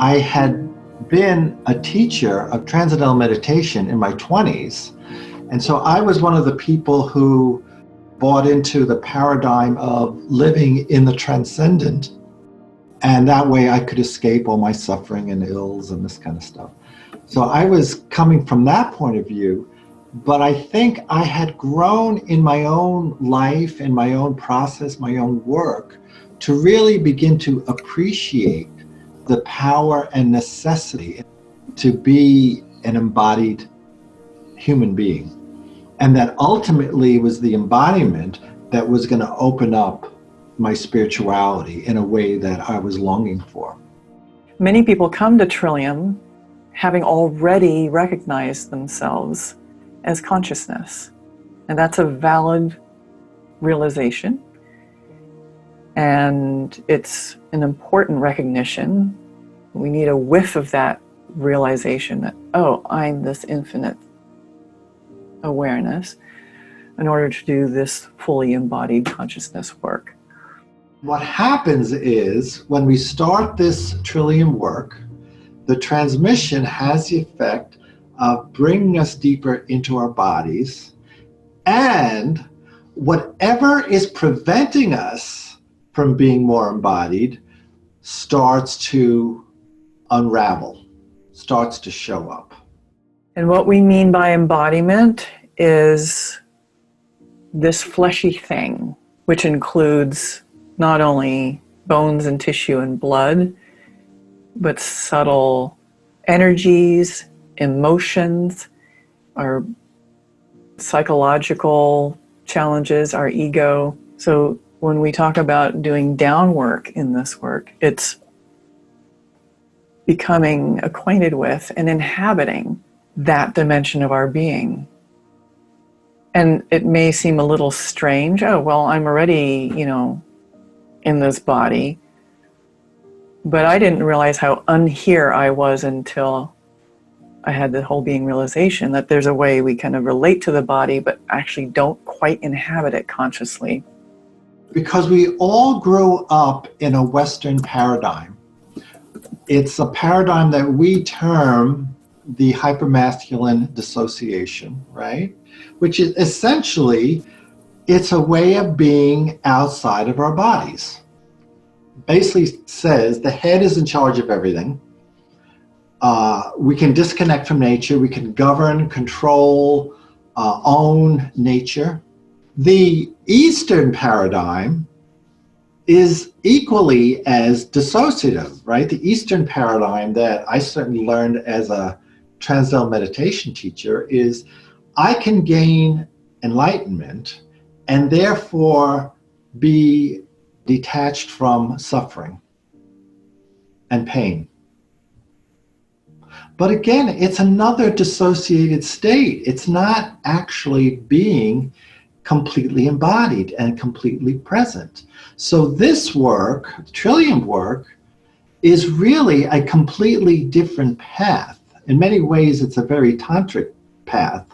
I had been a teacher of transcendental meditation in my 20s. And so I was one of the people who bought into the paradigm of living in the transcendent. And that way I could escape all my suffering and ills and this kind of stuff. So I was coming from that point of view, but I think I had grown in my own life, in my own process, my own work, to really begin to appreciate the power and necessity to be an embodied human being. And that ultimately was the embodiment that was going to open up my spirituality in a way that I was longing for. Many people come to Trillium having already recognized themselves as consciousness. And that's a valid realization. And it's an important recognition. We need a whiff of that realization that, oh, I'm this infinite awareness in order to do this fully embodied consciousness work. What happens is when we start this Trillium work, the transmission has the effect of bringing us deeper into our bodies, and whatever is preventing us from being more embodied starts to unravel, starts to show up. And what we mean by embodiment is this fleshy thing, which includes not only bones and tissue and blood, but subtle energies, emotions, our psychological challenges, our ego. So when we talk about doing down work in this work, it's becoming acquainted with and inhabiting that dimension of our being. And it may seem a little strange. Oh, well, I'm already, in this body. But I didn't realize how unhere I was until I had the whole being realization that there's a way we kind of relate to the body, but actually don't quite inhabit it consciously. Because we all grew up in a Western paradigm. It's a paradigm that we term the hypermasculine dissociation, right? Which is essentially, it's a way of being outside of our bodies. Basically says the head is in charge of everything. We can disconnect from nature. We can govern, control, own nature. The Eastern paradigm is equally as dissociative, right? The Eastern paradigm that I certainly learned as a transcendental meditation teacher is I can gain enlightenment and therefore be detached from suffering and pain. But again, it's another dissociated state. It's not actually being completely embodied and completely present. So this work, Trillium work, is really a completely different path. In many ways, it's a very tantric path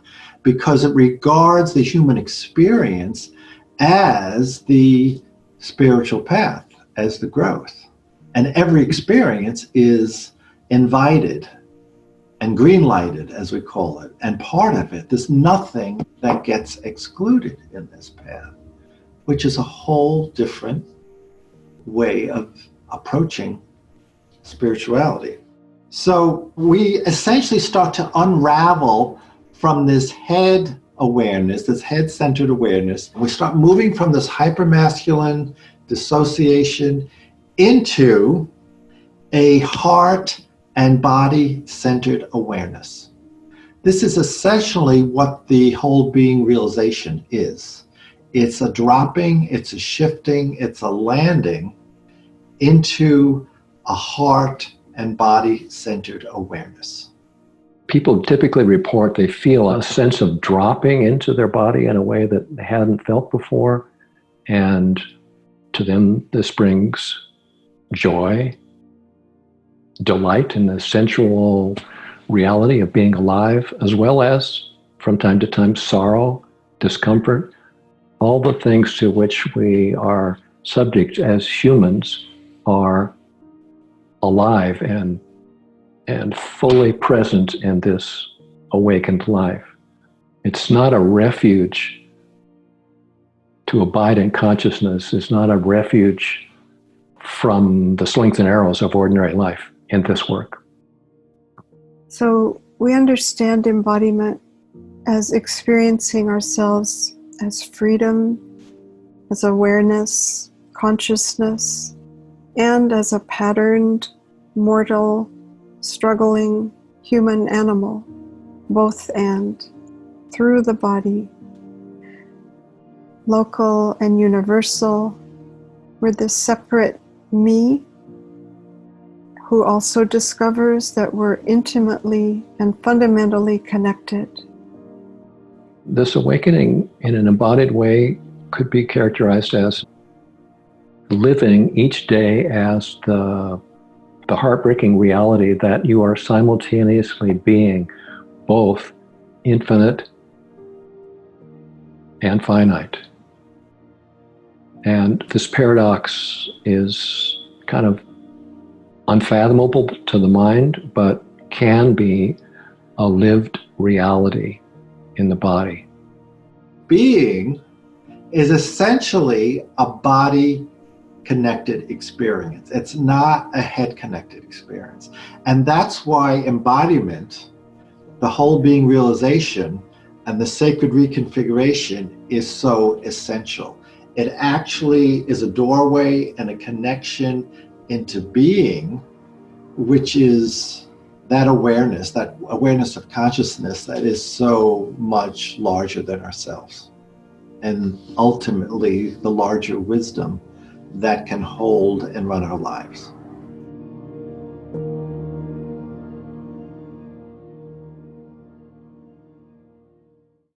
because it regards the human experience as the spiritual path, as the growth. And every experience is invited and greenlighted, as we call it, and part of it. There's nothing that gets excluded in this path, which is a whole different way of approaching spirituality. So we essentially start to unravel from this head awareness, this head-centered awareness. We start moving from this hypermasculine dissociation into a heart and body-centered awareness. This is essentially what the whole being realization is. It's a dropping, it's a shifting, it's a landing into a heart and body-centered awareness. People typically report they feel a sense of dropping into their body in a way that they hadn't felt before. And to them, this brings joy, delight in the sensual reality of being alive, as well as, from time to time, sorrow, discomfort, all the things to which we are subject as humans are alive and and fully present in this awakened life. It's not a refuge to abide in consciousness. It's not a refuge from the slings and arrows of ordinary life in this work. So we understand embodiment as experiencing ourselves as freedom, as awareness, consciousness, and as a patterned, mortal, struggling human animal, both and, through the body. Local and universal, we're this separate me who also discovers that we're intimately and fundamentally connected. This awakening in an embodied way could be characterized as living each day as the heartbreaking reality that you are simultaneously being both infinite and finite. And this paradox is kind of unfathomable to the mind, but can be a lived reality in the body. Being is essentially a body-connected experience. It's not a head-connected experience. And that's why embodiment, the whole being realization, and the sacred reconfiguration is so essential. It actually is a doorway and a connection into being, which is that awareness of consciousness that is so much larger than ourselves, and ultimately the larger wisdom that can hold and run our lives.